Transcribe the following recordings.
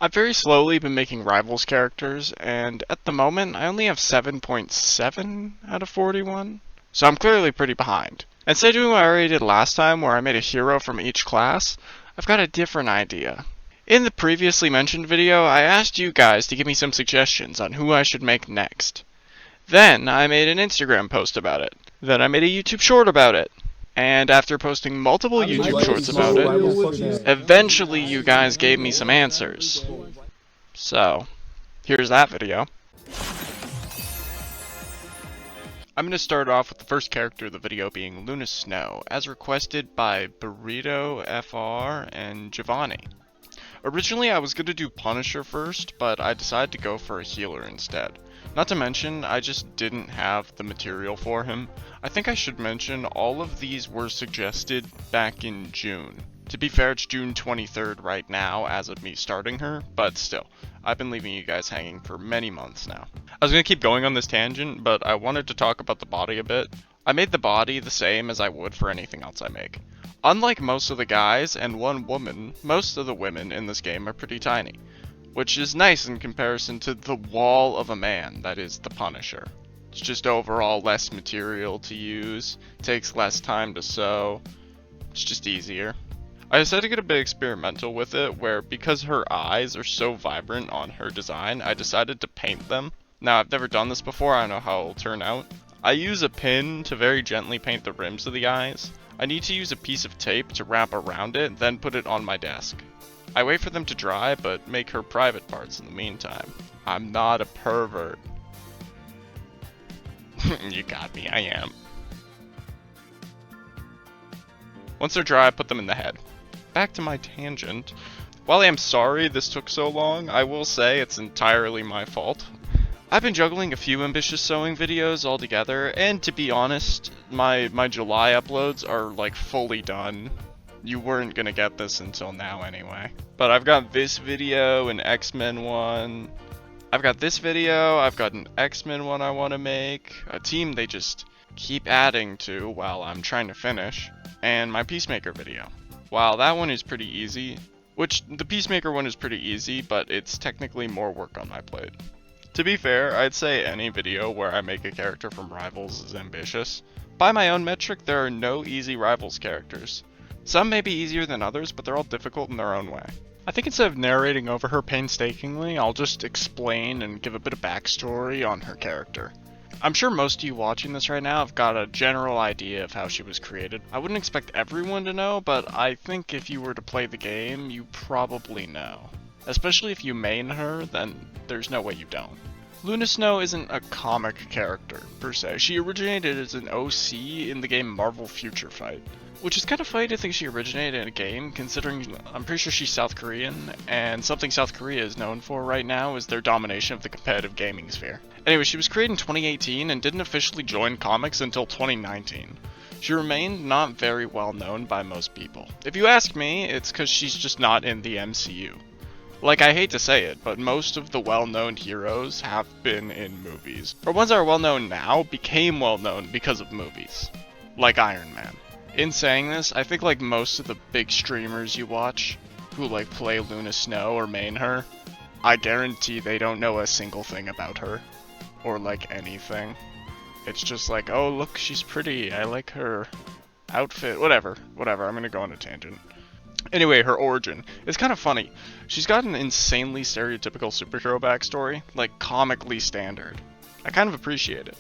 I've very slowly been making Rivals characters, and at the moment, I only have 7.7 out of 41. So I'm clearly pretty behind. Instead of doing what I already did last time, where I made a hero from each class, I've got a different idea. In the previously mentioned video, I asked you guys to give me some suggestions on who I should make next. Then I made an Instagram post about it. Then I made a YouTube short about it. And after posting multiple YouTube shorts about it, eventually you guys gave me some answers. So, here's that video. I'm going to start off with the first character of the video being Luna Snow, as requested by Burrito FR and Giovanni. Originally I was going to do Punisher first, but I decided to go for a healer instead. Not to mention, I just didn't have the material for him. I think I should mention all of these were suggested back in June. To be fair, it's June 23rd right now as of me starting her, but still, I've been leaving you guys hanging for many months now. I was going to keep going on this tangent, but I wanted to talk about the body a bit. I made the body the same as I would for anything else I make. Unlike most of the guys and one woman, most of the women in this game are pretty tiny, which is nice in comparison to the wall of a man that is the Punisher. It's just overall less material to use, takes less time to sew, it's just easier. I decided to get a bit experimental with it, where because her eyes are so vibrant on her design, I decided to paint them. Now, I've never done this before, I don't know how it'll turn out. I use a pin to very gently paint the rims of the eyes. I need to use a piece of tape to wrap around it, then put it on my desk. I wait for them to dry, but make her private parts in the meantime. I'm not a pervert. You got me, I am. Once they're dry, I put them in the head. Back to my tangent. While I am sorry this took so long, I will say it's entirely my fault. I've been juggling a few ambitious sewing videos all together, and to be honest, my July uploads are like fully done. You weren't gonna get this until now anyway. But I've got this video, an X-Men one. I've got this video, I've got an X-Men one I want to make, a team they just keep adding to while I'm trying to finish, and my Peacemaker video. Wow, that one is pretty easy. Which, the Peacemaker one is pretty easy, but it's technically more work on my plate. To be fair, I'd say any video where I make a character from Rivals is ambitious. By my own metric, there are no easy Rivals characters. Some may be easier than others, but they're all difficult in their own way. I think instead of narrating over her painstakingly, I'll just explain and give a bit of backstory on her character. I'm sure most of you watching this right now have got a general idea of how she was created. I wouldn't expect everyone to know, but I think if you were to play the game, you probably know. Especially if you main her, then there's no way you don't. Luna Snow isn't a comic character, per se. She originated as an OC in the game Marvel Future Fight. Which is kind of funny to think she originated in a game, considering I'm pretty sure she's South Korean, and something South Korea is known for right now is their domination of the competitive gaming sphere. Anyway, she was created in 2018 and didn't officially join comics until 2019. She remained not very well known by most people. If you ask me, it's because she's just not in the MCU. Like, I hate to say it, but most of the well-known heroes have been in movies. Or ones that are well-known now became well-known because of movies. Like Iron Man. In saying this, I think like most of the big streamers you watch, who like play Luna Snow or main her, I guarantee they don't know a single thing about her. Or like anything. It's just like, oh look, she's pretty, I like her outfit, whatever, I'm gonna go on a tangent. Anyway, her origin. It's kind of funny. She's got an insanely stereotypical superhero backstory, like comically standard. I kind of appreciate it.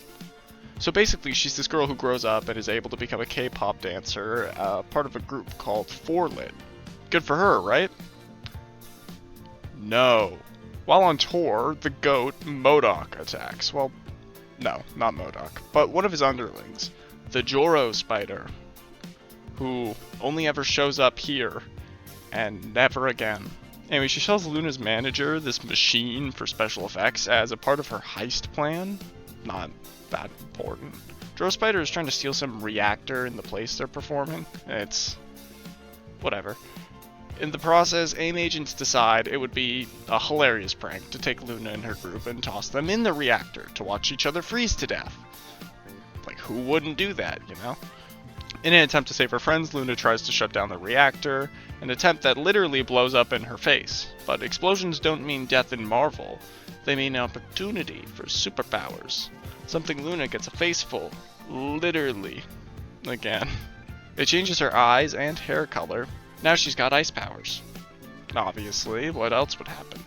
So basically, she's this girl who grows up and is able to become a K-pop dancer, part of a group called 4Lit. Good for her, right? No. While on tour, the goat, MODOK, attacks. Well, no, not MODOK, but one of his underlings, the Joro Spider, who only ever shows up here, and never again. Anyway, she tells Luna's manager this machine for special effects as a part of her heist plan. Not that important. Joro Spider is trying to steal some reactor in the place they're performing. It's whatever. In the process, AIM agents decide it would be a hilarious prank to take Luna and her group and toss them in the reactor to watch each other freeze to death. Like, who wouldn't do that, you know? In an attempt to save her friends, Luna tries to shut down the reactor, an attempt that literally blows up in her face. But explosions don't mean death in Marvel, they mean an opportunity for superpowers. Something Luna gets a face full, literally, again. It changes her eyes and hair color. Now she's got ice powers. Obviously, what else would happen?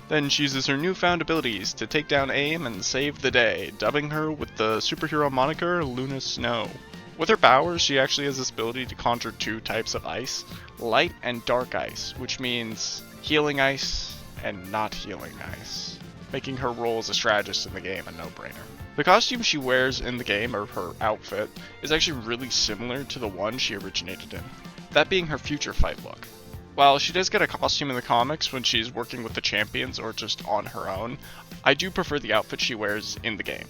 Then she uses her newfound abilities to take down AIM and save the day, dubbing her with the superhero moniker Luna Snow. With her powers, she actually has this ability to conjure two types of ice, light and dark ice, which means healing ice and not healing ice, making her role as a strategist in the game a no-brainer. The costume she wears in the game, or her outfit, is actually really similar to the one she originated in, that being her future fight look. While she does get a costume in the comics when she's working with the champions or just on her own, I do prefer the outfit she wears in the game.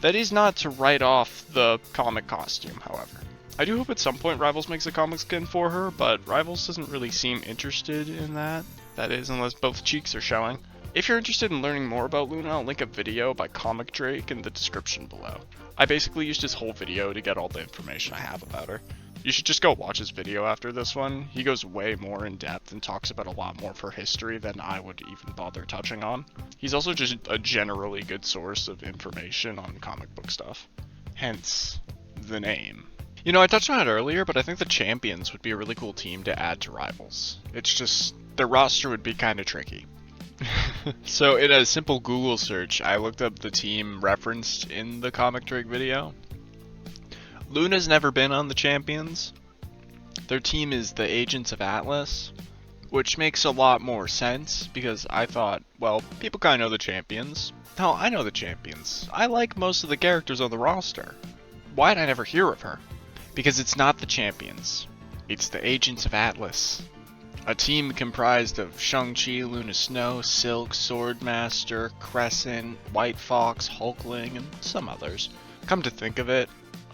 That is not to write off the comic costume, however. I do hope at some point Rivals makes a comic skin for her, but Rivals doesn't really seem interested in that. That is, unless both cheeks are showing. If you're interested in learning more about Luna, I'll link a video by Comic Drake in the description below. I basically used his whole video to get all the information I have about her. You should just go watch his video after this one. He goes way more in depth and talks about a lot more of her history than I would even bother touching on. He's also just a generally good source of information on comic book stuff. Hence, the name. You know, I touched on it earlier, but I think the Champions would be a really cool team to add to Rivals. It's just, their roster would be kind of tricky. So in a simple Google search, I looked up the team referenced in the Comic Drake video. Luna's never been on the Champions. Their team is the Agents of Atlas, which makes a lot more sense because I thought, well, people kind of know the Champions. Hell, I know the Champions. I like most of the characters on the roster. Why'd I never hear of her? Because it's not the Champions. It's the Agents of Atlas. A team comprised of Shang-Chi, Luna Snow, Silk, Swordmaster, Crescent, White Fox, Hulkling, and some others. Come to think of it,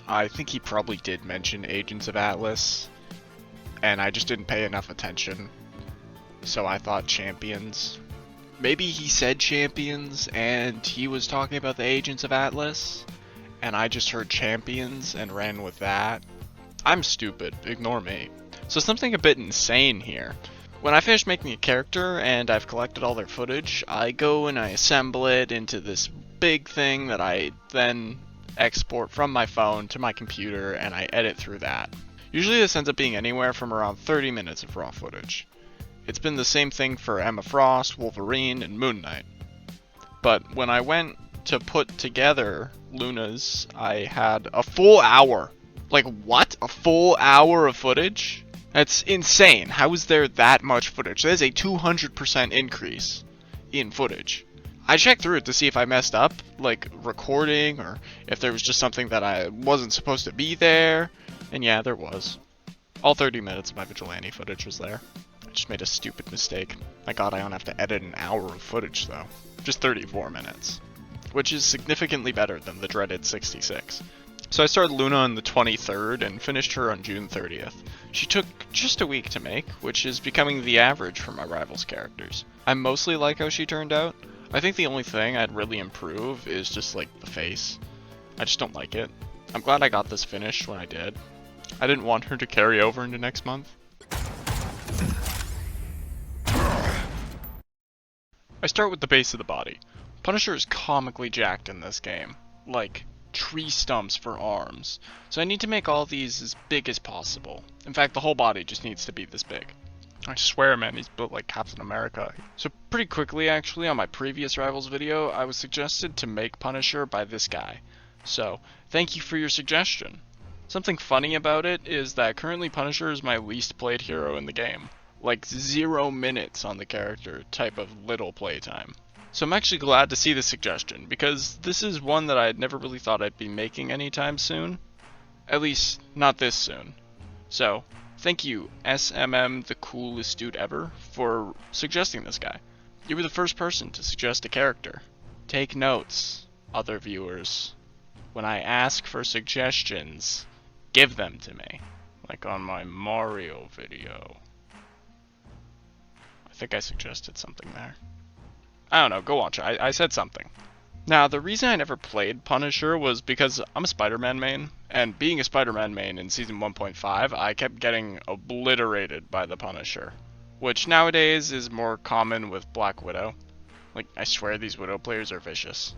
I think he probably did mention Agents of Atlas, and I just didn't pay enough attention, so I thought Champions. Maybe he said Champions, and he was talking about the Agents of Atlas, and I just heard Champions and ran with that. I'm stupid, ignore me. So something a bit insane here. When I finish making a character and I've collected all their footage, I go and I assemble it into this big thing that I then export from my phone to my computer and I edit through that. Usually this ends up being anywhere from around 30 minutes of raw footage. It's been the same thing for Emma Frost, Wolverine, and Moon Knight. But when I went to put together Luna's, I had a full hour. Like what? A full hour of footage? That's insane. How is there that much footage? That is a 200% increase in footage. I checked through it to see if I messed up, like recording, or if there was just something that I wasn't supposed to be there, and yeah, there was. All 30 minutes of my vigilante footage was there. I just made a stupid mistake. Thank God I don't have to edit an hour of footage though. Just 34 minutes. Which is significantly better than the dreaded 66. So I started Luna on the 23rd and finished her on June 30th. She took just a week to make, which is becoming the average for my Rivals characters. I mostly like how she turned out. I think the only thing I'd really improve is just like the face. I just don't like it. I'm glad I got this finished when I did. I didn't want her to carry over into next month. I start with the base of the body. Punisher is comically jacked in this game. Like, tree stumps for arms. So I need to make all these as big as possible. In fact, the whole body just needs to be this big. I swear, man, he's built like Captain America. So pretty quickly, actually, on my previous Rivals video, I was suggested to make Punisher by this guy. So, thank you for your suggestion. Something funny about it is that currently Punisher is my least played hero in the game. Like 0 minutes on the character type of little playtime. So I'm actually glad to see this suggestion, because this is one that I had never really thought I'd be making anytime soon. At least, not this soon. So, thank you, SMM the coolest dude ever, for suggesting this guy. You were the first person to suggest a character. Take notes, other viewers. When I ask for suggestions, give them to me. Like on my Mario video. I think I suggested something there. I don't know, go watch it. I said something. Now, the reason I never played Punisher was because I'm a Spider-Man main, and being a Spider-Man main in Season 1.5, I kept getting obliterated by the Punisher, which nowadays is more common with Black Widow. Like, I swear these Widow players are vicious.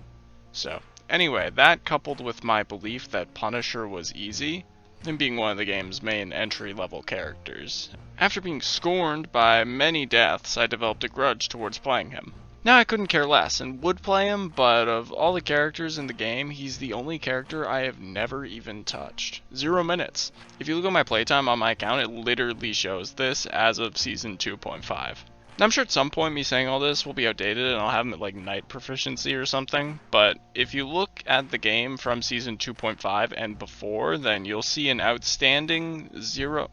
So, anyway, that coupled with my belief that Punisher was easy, and being one of the game's main entry-level characters. After being scorned by many deaths, I developed a grudge towards playing him. Now I couldn't care less and would play him, but of all the characters in the game, he's the only character I have never even touched. 0 minutes. If you look at my playtime on my account, it literally shows this as of Season 2.5. Now, I'm sure at some point me saying all this will be outdated and I'll have him at like Knight proficiency or something, but if you look at the game from Season 2.5 and before, then you'll see an outstanding 0...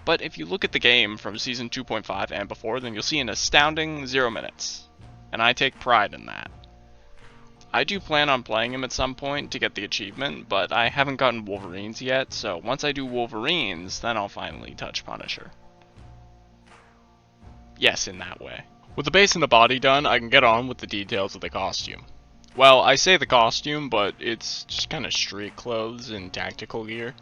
But if you look at the game from Season 2.5 and before, then you'll see an astounding 0 minutes. And I take pride in that. I do plan on playing him at some point to get the achievement, but I haven't gotten Wolverines yet, so once I do Wolverines, then I'll finally touch Punisher. Yes, in that way. With the base and the body done, I can get on with the details of the costume. Well, I say the costume, but it's just kind of street clothes and tactical gear.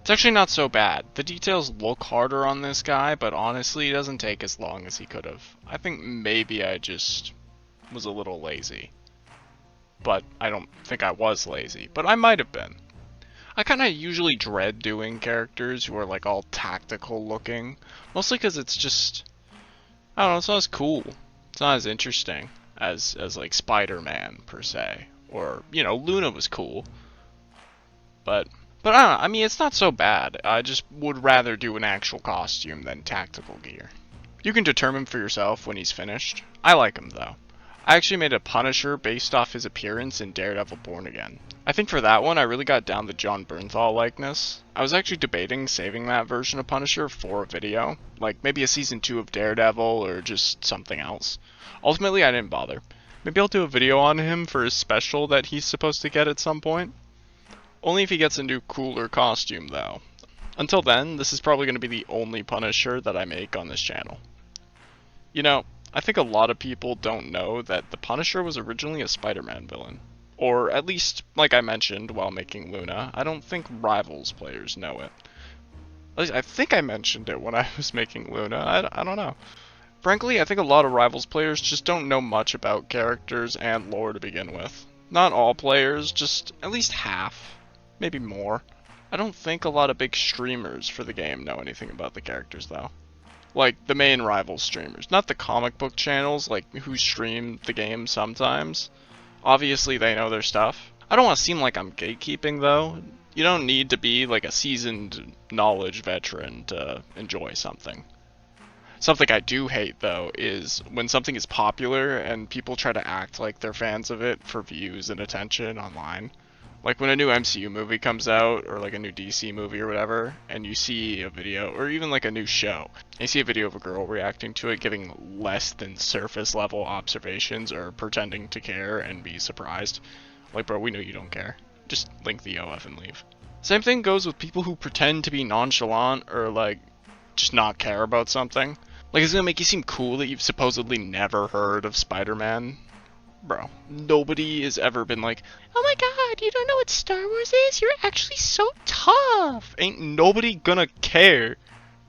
It's actually not so bad. The details look harder on this guy, but honestly, it doesn't take as long as he could have. I think maybe I just was a little lazy. But I don't think I was lazy, but I might have been. I kind of usually dread doing characters who are like all tactical looking, mostly because it's just, I don't know, it's not as cool. It's not as interesting as like Spider-Man per se, or you know, Luna was cool, but I don't know, I mean, it's not so bad. I just would rather do an actual costume than tactical gear. You can determine for yourself when he's finished. I like him, though. I actually made a Punisher based off his appearance in Daredevil Born Again. I think for that one, I really got down the John Bernthal likeness. I was actually debating saving that version of Punisher for a video, like maybe a Season 2 of Daredevil or just something else. Ultimately, I didn't bother. Maybe I'll do a video on him for his special that he's supposed to get at some point. Only if he gets a new cooler costume, though. Until then, this is probably going to be the only Punisher that I make on this channel. You know, I think a lot of people don't know that the Punisher was originally a Spider-Man villain. Or at least, like I mentioned while making Luna, I don't think Rivals players know it. At least I think I mentioned it when I was making Luna, I don't know. Frankly, I think a lot of Rivals players just don't know much about characters and lore to begin with. Not all players, just at least half. Maybe more. I don't think a lot of big streamers for the game know anything about the characters, though. Like, the main Rival streamers. Not the comic book channels, like, who stream the game sometimes. Obviously, they know their stuff. I don't want to seem like I'm gatekeeping, though. You don't need to be, like, a seasoned knowledge veteran to enjoy something. Something I do hate, though, is when something is popular and people try to act like they're fans of it for views and attention online. Like when a new MCU movie comes out, or like a new DC movie or whatever, and you see a video, or even like a new show, and you see a video of a girl reacting to it, giving less than surface level observations, or pretending to care and be surprised. Like, bro, we know you don't care. Just link the OF and leave. Same thing goes with people who pretend to be nonchalant, or like, just not care about something. Like, it's gonna make you seem cool that you've supposedly never heard of Spider-Man. Bro, nobody has ever been like, oh my god, you don't know what Star Wars is? You're actually so tough. Ain't nobody gonna care.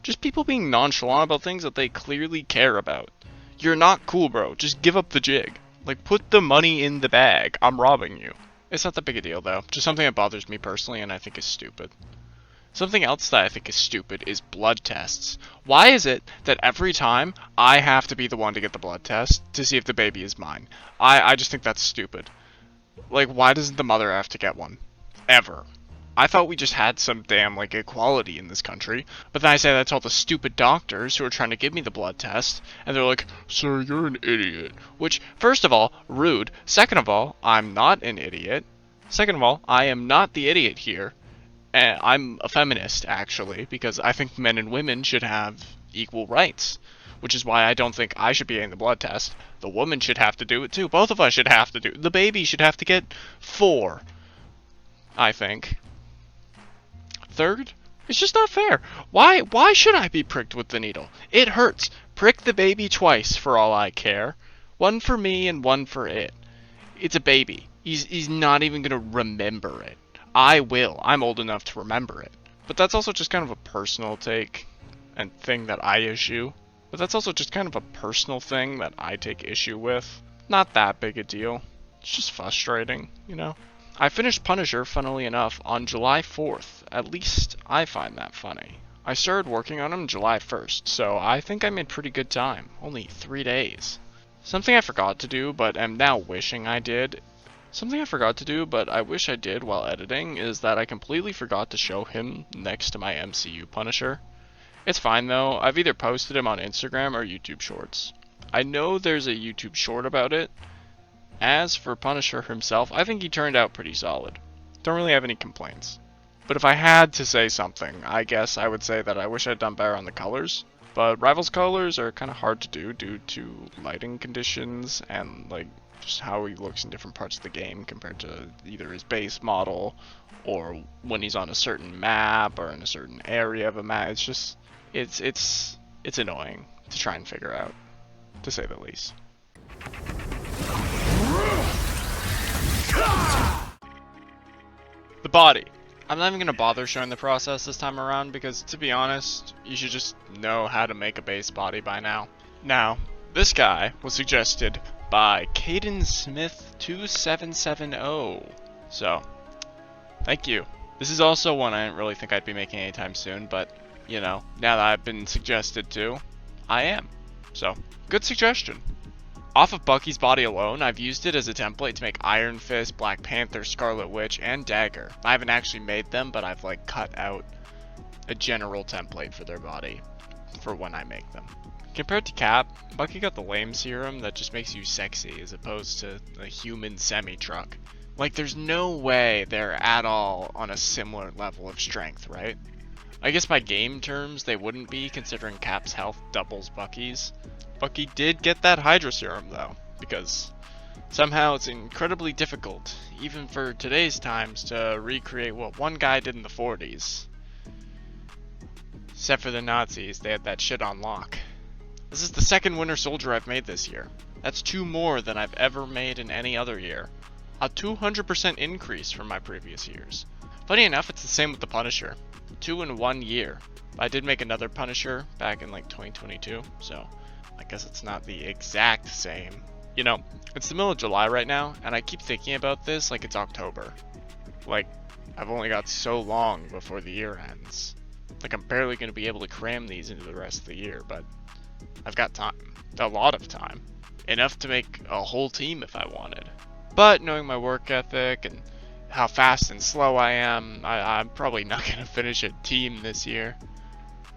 Just people being nonchalant about things that they clearly care about. You're not cool, bro. Just give up the jig. Like, put the money in the bag. I'm robbing you. It's not that big a deal, though. Just something that bothers me personally and I think is stupid. Something else that I think is stupid is blood tests. Why is it that every time I have to be the one to get the blood test to see if the baby is mine? I just think that's stupid. Like, why doesn't the mother have to get one? Ever. I thought we just had some damn, like, equality in this country. But then I say that to all the stupid doctors who are trying to give me the blood test, and they're like, sir, you're an idiot. Which, first of all, rude. Second of all, I'm not an idiot. Second of all, I am not the idiot here. And I'm a feminist, actually, because I think men and women should have equal rights. Which is why I don't think I should be getting the blood test. The woman should have to do it too. Both of us should have to do it. The baby should have to get 4. I think. Third? It's just not fair. Why should I be pricked with the needle? It hurts. Prick the baby twice for all I care. One for me and one for it. It's a baby. He's not even gonna remember it. I will. I'm old enough to remember it. But that's also just kind of a personal take and thing that I issue. But that's also just kind of a personal thing that I take issue with. Not that big a deal. It's just frustrating, you know? I finished Punisher, funnily enough, on July 4th. At least I find that funny. I started working on him July 1st, so I think I made pretty good time. Only 3 days. Something I forgot to do, but am now wishing I did. Something I forgot to do, but I wish I did while editing, is that I completely forgot to show him next to my MCU Punisher. It's fine though, I've either posted him on Instagram or YouTube Shorts. I know there's a YouTube short about it. As for Punisher himself, I think he turned out pretty solid. Don't really have any complaints. But if I had to say something, I guess I would say that I wish I'd done better on the colors. But Rival's colors are kind of hard to do due to lighting conditions and like just how he looks in different parts of the game compared to either his base model or when he's on a certain map or in a certain area of a map. It's just it's annoying to try and figure out, to say the least. The body. I'm not even going to bother showing the process this time around because, to be honest, you should just know how to make a base body by now. Now, this guy was suggested by Caden Smith 2770. So, thank you. This is also one I didn't really think I'd be making anytime soon, but, you know, now that I've been suggested to, I am. So, good suggestion. Off of Bucky's body alone, I've used it as a template to make Iron Fist, Black Panther, Scarlet Witch, and Dagger. I haven't actually made them, but I've like cut out a general template for their body for when I make them. Compared to Cap, Bucky got the lame serum that just makes you sexy as opposed to a human semi-truck. Like there's no way they're at all on a similar level of strength, right? I guess by game terms they wouldn't be, considering Cap's health doubles Bucky's. Bucky did get that Hydra Serum though, because somehow it's incredibly difficult, even for today's times, to recreate what one guy did in the 40s. Except for the Nazis, they had that shit on lock. This is the second Winter Soldier I've made this year. That's 2 more than I've ever made in any other year. A 200% increase from my previous years. Funny enough, it's the same with the Punisher. 2 in 1 year. I did make another Punisher back in like 2022, so I guess it's not the exact same. You know, it's the middle of July right now, and I keep thinking about this like it's October. Like, I've only got so long before the year ends. Like, I'm barely going to be able to cram these into the rest of the year, but I've got time. A lot of time. Enough to make a whole team if I wanted. But knowing my work ethic and how fast and slow I am, I'm probably not going to finish a team this year.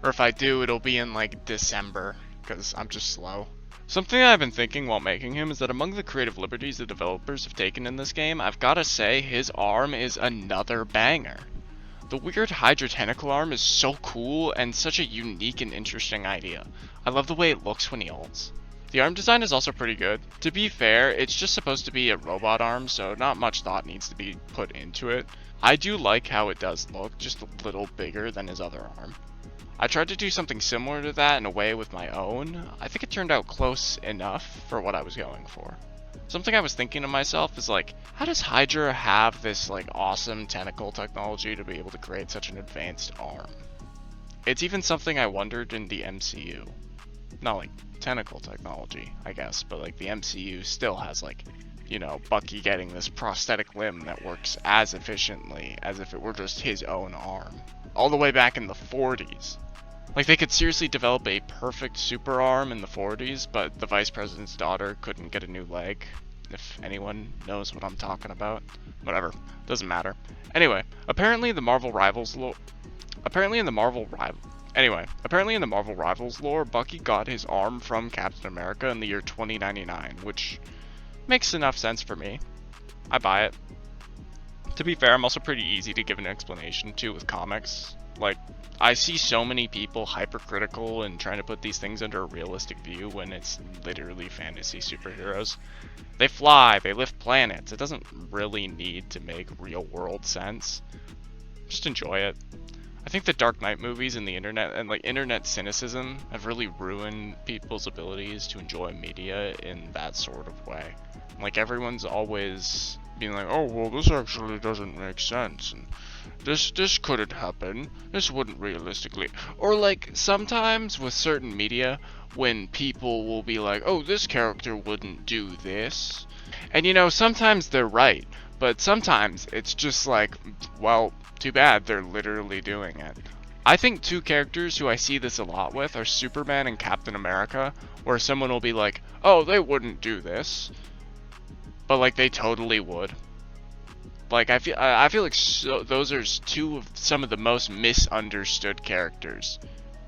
Or if I do, it'll be in like December, because I'm just slow. Something I've been thinking while making him is that among the creative liberties the developers have taken in this game, I've gotta say his arm is another banger. The weird Hydra tentacle arm is so cool and such a unique and interesting idea. I love the way it looks when he ults. The arm design is also pretty good. To be fair, it's just supposed to be a robot arm, so not much thought needs to be put into it. I do like how it does look, just a little bigger than his other arm. I tried to do something similar to that in a way with my own. I think it turned out close enough for what I was going for. Something I was thinking to myself is like, how does Hydra have this like awesome tentacle technology to be able to create such an advanced arm? It's even something I wondered in the MCU. Not like tentacle technology, I guess, but like the MCU still has like, you know, Bucky getting this prosthetic limb that works as efficiently as if it were just his own arm. All the way back in the 40s. Like, they could seriously develop a perfect super arm in the 40s, but the vice president's daughter couldn't get a new leg. If anyone knows what I'm talking about. Whatever. Doesn't matter. Anyway, apparently in the Marvel Rivals lore, Bucky got his arm from Captain America in the year 2099, which makes enough sense for me. I buy it. To be fair, I'm also pretty easy to give an explanation to with comics. Like, I see so many people hypercritical and trying to put these things under a realistic view when it's literally fantasy superheroes. They fly, they lift planets. It doesn't really need to make real world sense. Just enjoy it. I think the Dark Knight movies and the internet and like internet cynicism have really ruined people's abilities to enjoy media in that sort of way. Like everyone's always being like, oh well, this actually doesn't make sense, and this couldn't happen. This wouldn't realistically. Or like sometimes with certain media, when people will be like, oh, this character wouldn't do this, and you know sometimes they're right, but sometimes it's just like, well, too bad, they're literally doing it. I think two characters who I see this a lot with are Superman and Captain America, where someone will be like, oh, they wouldn't do this, but like they totally would. Like I feel like those are two of some of the most misunderstood characters,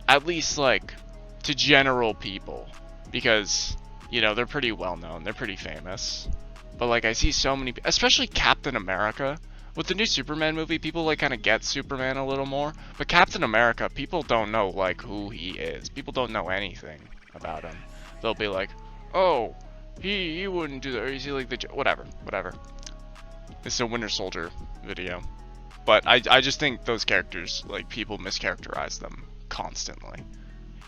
at least like to general people, because you know they're pretty well known, they're pretty famous. But like I see so many, especially Captain America. With the new Superman movie, people like kind of get Superman a little more, but Captain America, people don't know like who he is. People don't know anything about him. They'll be like, "Oh, he wouldn't do that." Or is he like the whatever. It's a Winter Soldier video, but I just think those characters, like, people mischaracterize them constantly.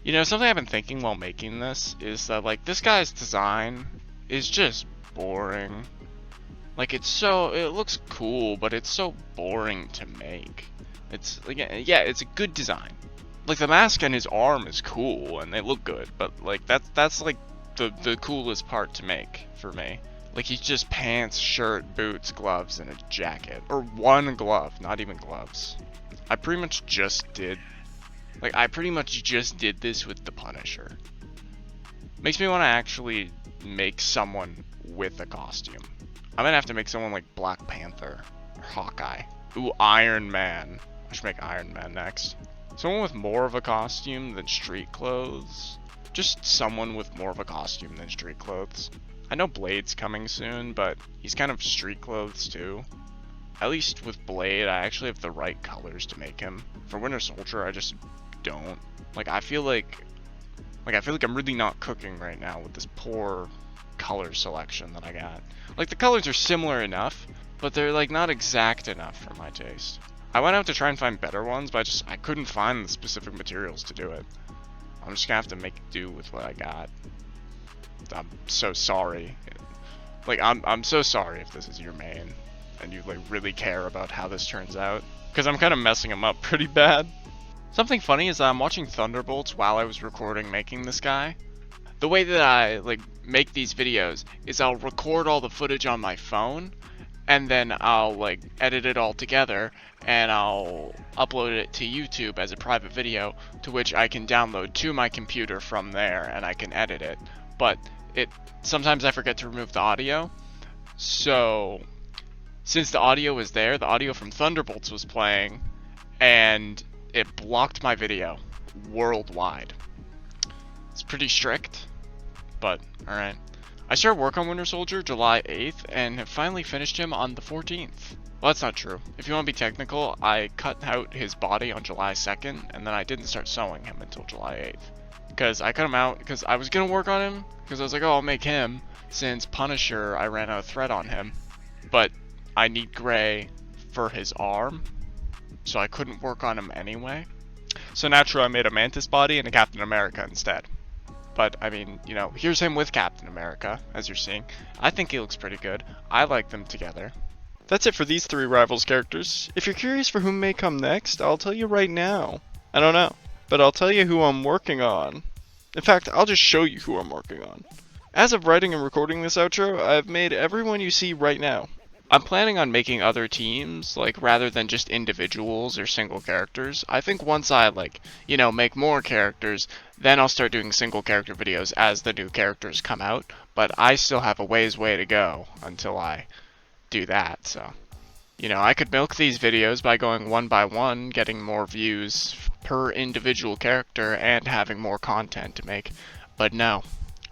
You know, something I've been thinking while making this is that like this guy's design is just boring. Like it looks cool, but it's so boring to make. It's like, yeah, it's a good design. Like the mask and his arm is cool and they look good, but like that's like the coolest part to make for me. Like he's just pants, shirt, boots, gloves, and a jacket. Or one glove, not even gloves. I pretty much just did this with the Punisher. Makes me want to actually make someone with a costume. I'm gonna have to make someone like Black Panther or Hawkeye. Ooh, Iron Man. I should make Iron Man next. Someone with more of a costume than street clothes. Just someone with more of a costume than street clothes. I know Blade's coming soon, but he's kind of street clothes too. At least with Blade, I actually have the right colors to make him. For Winter Soldier, I just don't. Like I feel like I'm really not cooking right now with this poor color selection that I got. Like the colors are similar enough, but they're like not exact enough for my taste. I went out to try and find better ones, but I couldn't find the specific materials to do it. I'm just gonna have to make do with what I got. I'm so sorry. Like I'm so sorry if this is your main and you like really care about how this turns out, because I'm kind of messing them up pretty bad. Something funny is that I'm watching Thunderbolts while I was recording making this guy. The way that I like make these videos is I'll record all the footage on my phone, and then I'll like edit it all together and I'll upload it to YouTube as a private video, to which I can download to my computer from there and I can edit it. But sometimes I forget to remove the audio. So since the audio was there, the audio from Thunderbolts was playing and it blocked my video worldwide. It's pretty strict, but alright. I started work on Winter Soldier July 8th and have finally finished him on the 14th. Well, that's not true. If you want to be technical, I cut out his body on July 2nd, and then I didn't start sewing him until July 8th. Because I cut him out because I was going to work on him, because I was like, oh, I'll make him, since Punisher, I ran out of thread on him. But I need gray for his arm, so I couldn't work on him anyway. So naturally I made a Mantis body and a Captain America instead. But, I mean, you know, here's him with Captain America, as you're seeing. I think he looks pretty good. I like them together. That's it for these three Rivals characters. If you're curious for who may come next, I'll tell you right now. I don't know, but I'll tell you who I'm working on. In fact, I'll just show you who I'm working on. As of writing and recording this outro, I've made everyone you see right now. I'm planning on making other teams, like, rather than just individuals or single characters. I think once I, like, you know, make more characters, then I'll start doing single character videos as the new characters come out. But I still have a way to go until I do that, so. You know, I could milk these videos by going one by one, getting more views per individual character, and having more content to make. But no,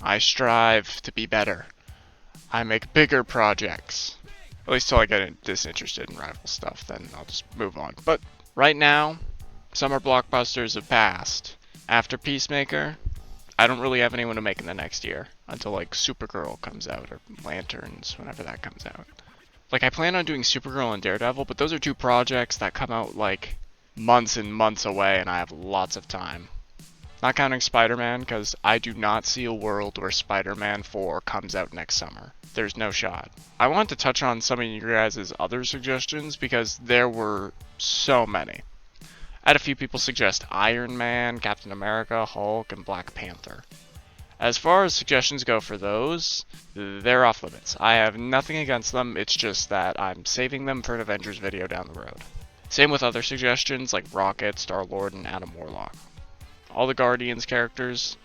I strive to be better. I make bigger projects. At least till I get disinterested in rival stuff, then I'll just move on. But right now, summer blockbusters have passed. After Peacemaker, I don't really have anyone to make in the next year until like Supergirl comes out, or Lanterns, whenever that comes out. Like I plan on doing Supergirl and Daredevil, but those are two projects that come out like months and months away and I have lots of time. Not counting Spider-Man, because I do not see a world where Spider-Man 4 comes out next summer. There's no shot. I want to touch on some of your guys' other suggestions because there were so many. I had a few people suggest Iron Man, Captain America, Hulk, and Black Panther. As far as suggestions go for those, they're off limits. I have nothing against them, it's just that I'm saving them for an Avengers video down the road. Same with other suggestions like Rocket, Star-Lord, and Adam Warlock. All the Guardians characters,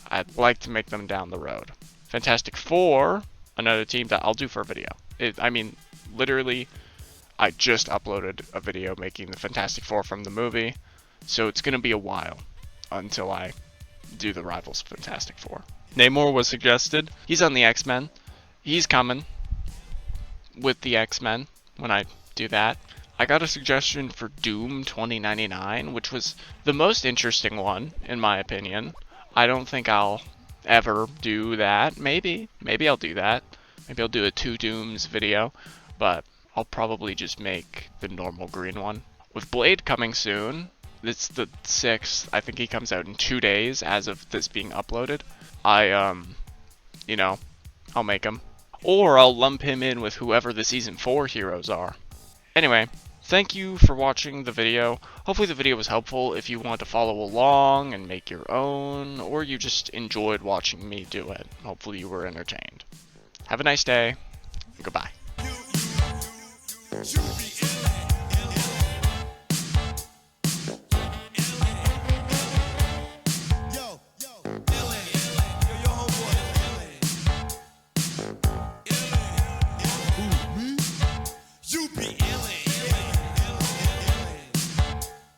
I'd like to make them down the road. Fantastic Four, another team that I'll do for a video. Literally, I just uploaded a video making the Fantastic Four from the movie, so it's going to be a while until I do the Rivals Fantastic Four. Namor was suggested. He's on the X-Men. He's coming with the X-Men when I do that. I got a suggestion for Doom 2099, which was the most interesting one, in my opinion. I don't think I'll ever do that. Maybe I'll do that. Maybe I'll do a 2 Dooms video, but I'll probably just make the normal green one. With Blade coming soon, it's the 6th. I think he comes out in 2 days as of this being uploaded. I'll make him. Or I'll lump him in with whoever the Season 4 heroes are. Anyway, thank you for watching the video. Hopefully the video was helpful if you want to follow along and make your own, or you just enjoyed watching me do it. Hopefully you were entertained. Have a nice day. Goodbye.